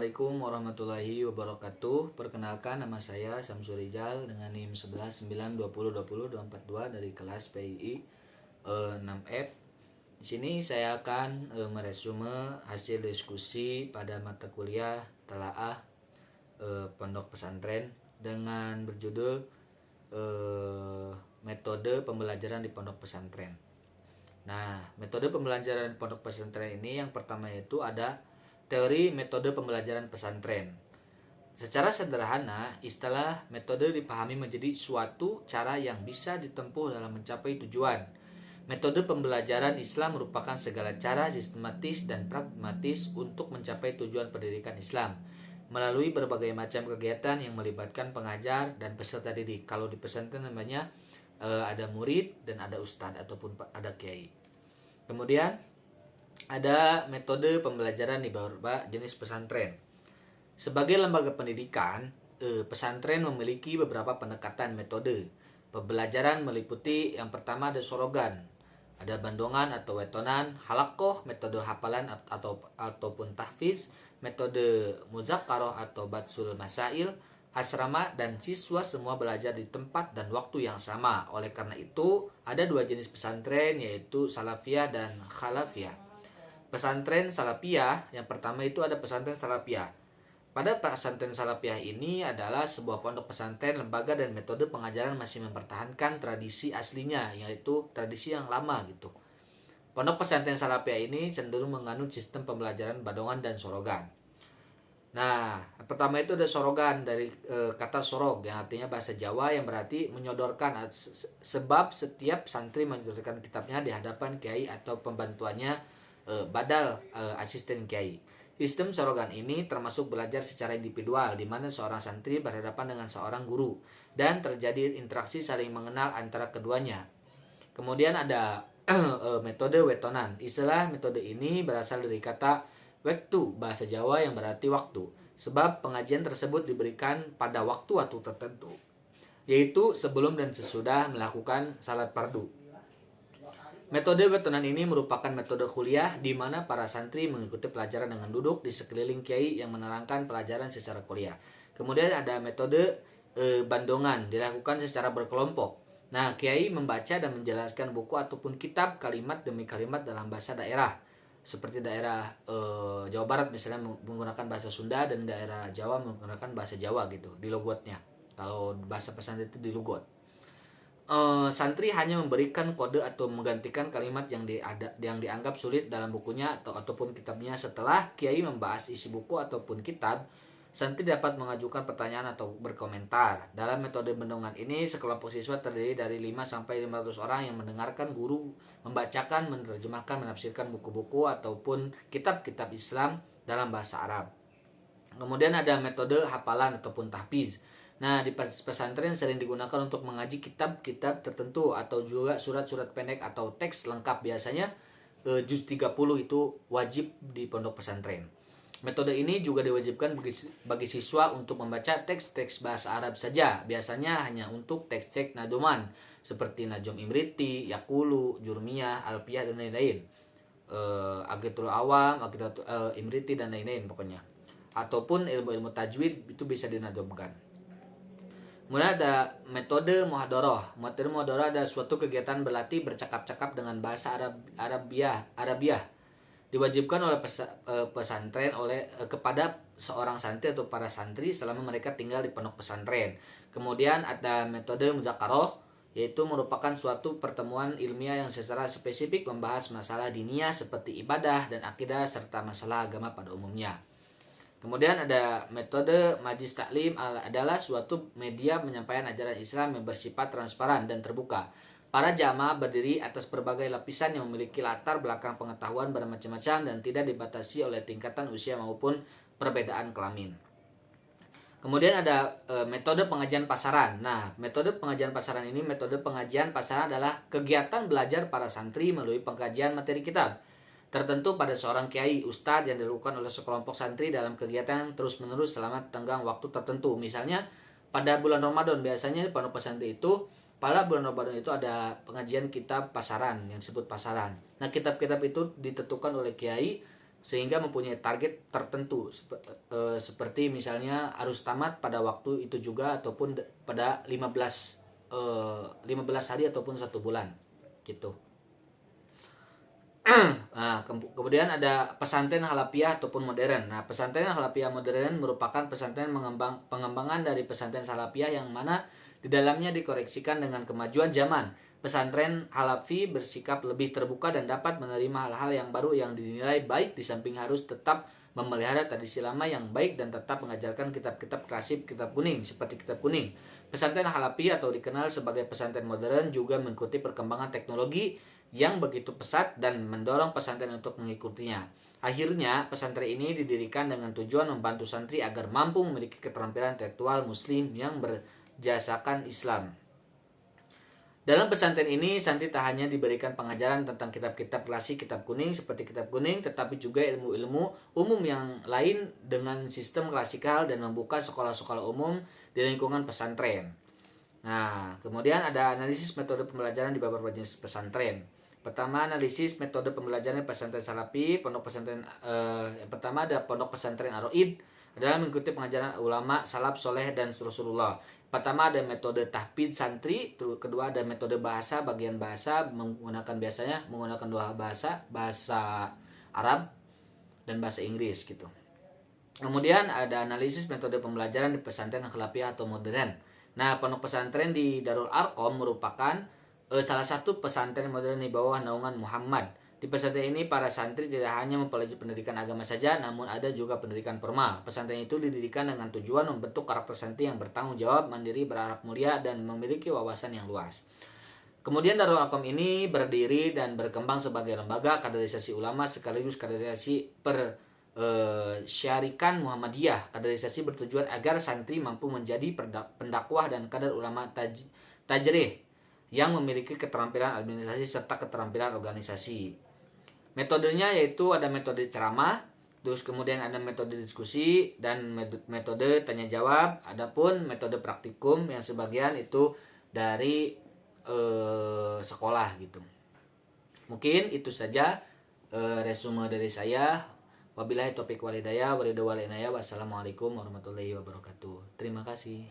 Assalamualaikum warahmatullahi wabarakatuh. Perkenalkan, nama saya Samsul Rizal dengan NIM 1192020242 dari kelas PII 6F. Di sini saya akan meresume hasil diskusi pada mata kuliah telaah pondok pesantren dengan berjudul metode pembelajaran di pondok pesantren. Nah, metode pembelajaran pondok pesantren ini yang pertama yaitu ada teori metode pembelajaran pesantren. Secara sederhana, istilah metode dipahami menjadi suatu cara yang bisa ditempuh dalam mencapai tujuan. Metode pembelajaran Islam merupakan segala cara sistematis dan pragmatis untuk mencapai tujuan pendidikan Islam melalui berbagai macam kegiatan yang melibatkan pengajar dan peserta didik. Kalau di pesantren namanya ada murid dan ada ustadz ataupun ada kiai. Kemudian ada metode pembelajaran di beberapa jenis pesantren. Sebagai lembaga pendidikan, pesantren memiliki beberapa pendekatan metode. Pembelajaran meliputi yang pertama ada sorogan, ada bandongan atau wetonan, halakoh, metode hafalan ataupun tahfiz, metode muzakaroh atau batsul masail, asrama, dan siswa semua belajar di tempat dan waktu yang sama. Oleh karena itu, ada dua jenis pesantren yaitu salafiyah dan khalafiyah. Pesantren salafiyah, yang pertama itu ada pesantren salafiyah. Pada pesantren salafiyah ini adalah sebuah pondok pesantren, lembaga dan metode pengajaran masih mempertahankan tradisi aslinya, yaitu tradisi yang lama gitu. Pondok pesantren salafiyah ini cenderung menganut sistem pembelajaran badongan dan sorogan. Nah, pertama itu ada sorogan dari kata sorog yang artinya bahasa Jawa yang berarti menyodorkan, sebab setiap santri menyodorkan kitabnya di hadapan kiai atau pembantuannya badal asisten kiai. Sistem sorogan ini termasuk belajar secara individual di mana seorang santri berhadapan dengan seorang guru dan terjadi interaksi saling mengenal antara keduanya. Kemudian ada metode wetonan. Istilah metode ini berasal dari kata waktu bahasa Jawa yang berarti waktu, sebab pengajian tersebut diberikan pada waktu-waktu tertentu, yaitu sebelum dan sesudah melakukan salat fardu. Metode wetonan ini merupakan metode kuliah di mana para santri mengikuti pelajaran dengan duduk di sekeliling kiai yang menerangkan pelajaran secara kuliah. Kemudian ada metode bandongan, dilakukan secara berkelompok. Nah, kiai membaca dan menjelaskan buku ataupun kitab kalimat demi kalimat dalam bahasa daerah. Seperti daerah Jawa Barat misalnya menggunakan bahasa Sunda dan daerah Jawa menggunakan bahasa Jawa gitu di logotnya. Kalau bahasa pesantren itu di logot. Santri hanya memberikan kode atau menggantikan kalimat yang dianggap sulit dalam bukunya ataupun kitabnya. Setelah kiai membahas isi buku ataupun kitab, santri dapat mengajukan pertanyaan atau berkomentar. Dalam metode bendungan ini, sekelompok siswa terdiri dari 5-500 orang yang mendengarkan guru membacakan, menerjemahkan, menafsirkan buku-buku ataupun kitab-kitab Islam dalam bahasa Arab. Kemudian ada metode hafalan ataupun tahfiz. Nah, di pesantren sering digunakan untuk mengaji kitab-kitab tertentu atau juga surat-surat pendek atau teks lengkap. Biasanya juz 30 itu wajib di pondok pesantren. Metode ini juga diwajibkan bagi siswa untuk membaca teks-teks bahasa Arab saja. Biasanya hanya untuk teks-teks nadoman seperti Najm Imriti, Yaqulu, Jurmiyah, Alfiyah dan lain-lain. Aqidatul Awam, Aqidatul Imriti dan lain-lain pokoknya. Ataupun ilmu-ilmu tajwid itu bisa dinadomkan. Kemudian ada metode muhadharah. Metode muhadharah adalah suatu kegiatan berlatih bercakap-cakap dengan bahasa Arabiah. Diwajibkan oleh pesantren kepada seorang santri atau para santri selama mereka tinggal di pondok pesantren. Kemudian ada metode muzakaroh, yaitu merupakan suatu pertemuan ilmiah yang secara spesifik membahas masalah diniyah seperti ibadah dan akidah serta masalah agama pada umumnya. Kemudian ada metode majlis taklim adalah suatu media penyampaian ajaran Islam yang bersifat transparan dan terbuka. Para jamaah berdiri atas berbagai lapisan yang memiliki latar belakang pengetahuan bermacam-macam dan tidak dibatasi oleh tingkatan usia maupun perbedaan kelamin. Kemudian ada metode pengajian pasaran. Nah, metode pengajian pasaran ini, metode pengajian pasaran adalah kegiatan belajar para santri melalui pengkajian materi kitab tertentu pada seorang kiai ustadz yang dilakukan oleh sekelompok santri dalam kegiatan terus-menerus selama tenggang waktu tertentu. Misalnya pada bulan Ramadan, biasanya di pondok pesantren itu pada bulan Ramadan itu ada pengajian kitab pasaran yang disebut pasaran. Nah, kitab-kitab itu ditentukan oleh kiai sehingga mempunyai target tertentu seperti misalnya harus tamat pada waktu itu juga ataupun pada 15 hari ataupun 1 bulan gitu. Nah, kemudian ada pesantren halapiah ataupun modern. Nah, pesantren halapiah modern merupakan pesantren pengembangan dari pesantren halapiah yang mana di dalamnya dikoreksikan dengan kemajuan zaman. Pesantren halafi bersikap lebih terbuka dan dapat menerima hal-hal yang baru yang dinilai baik, di samping harus tetap memelihara tradisi lama yang baik dan tetap mengajarkan kitab-kitab klasik, kitab kuning seperti kitab kuning. Pesantren halafi atau dikenal sebagai pesantren modern juga mengikuti perkembangan teknologi yang begitu pesat dan mendorong pesantren untuk mengikutinya. Akhirnya, pesantren ini didirikan dengan tujuan membantu santri agar mampu memiliki keterampilan intelektual muslim yang berjasakan Islam. Dalam pesantren ini, santri tak hanya diberikan pengajaran tentang kitab-kitab klasik, kitab kuning seperti kitab kuning, tetapi juga ilmu-ilmu umum yang lain dengan sistem klasikal dan membuka sekolah-sekolah umum di lingkungan pesantren. Nah, kemudian ada analisis metode pembelajaran di beberapa jenis pesantren. Pertama, analisis metode pembelajaran pesantren salafi. Pondok pesantren yang pertama ada pondok pesantren Ar-Raid adalah mengikuti pengajaran ulama salaf soleh dan Rasulullah. Pertama ada metode tahfidz santri, kedua ada metode bahasa, bagian bahasa biasanya menggunakan 2 bahasa, bahasa Arab dan bahasa Inggris gitu. Kemudian ada analisis metode pembelajaran di pesantren halapiah atau modern. Nah, pondok pesantren di Darul Arqam merupakan salah satu pesantren modern di bawah naungan Muhammad. Di pesantren ini para santri tidak hanya mempelajari pendidikan agama saja, namun ada juga pendidikan formal. Pesantren itu didirikan dengan tujuan membentuk karakter santri yang bertanggung jawab, mandiri, berakhlak mulia, dan memiliki wawasan yang luas. Kemudian Darul Arqam ini berdiri dan berkembang sebagai lembaga kaderisasi ulama sekaligus kaderisasi syarikan Muhammadiyah. Kaderisasi bertujuan agar santri mampu menjadi pendakwah dan kader ulama tajrih yang memiliki keterampilan administrasi serta keterampilan organisasi. Metodenya yaitu ada metode ceramah, terus kemudian ada metode diskusi dan metode tanya jawab. Adapun metode praktikum yang sebagian itu dari sekolah gitu. Mungkin itu saja resume dari saya. Wabillahi taufiq wal hidayah, wassalamualaikum warahmatullahi wabarakatuh. Terima kasih.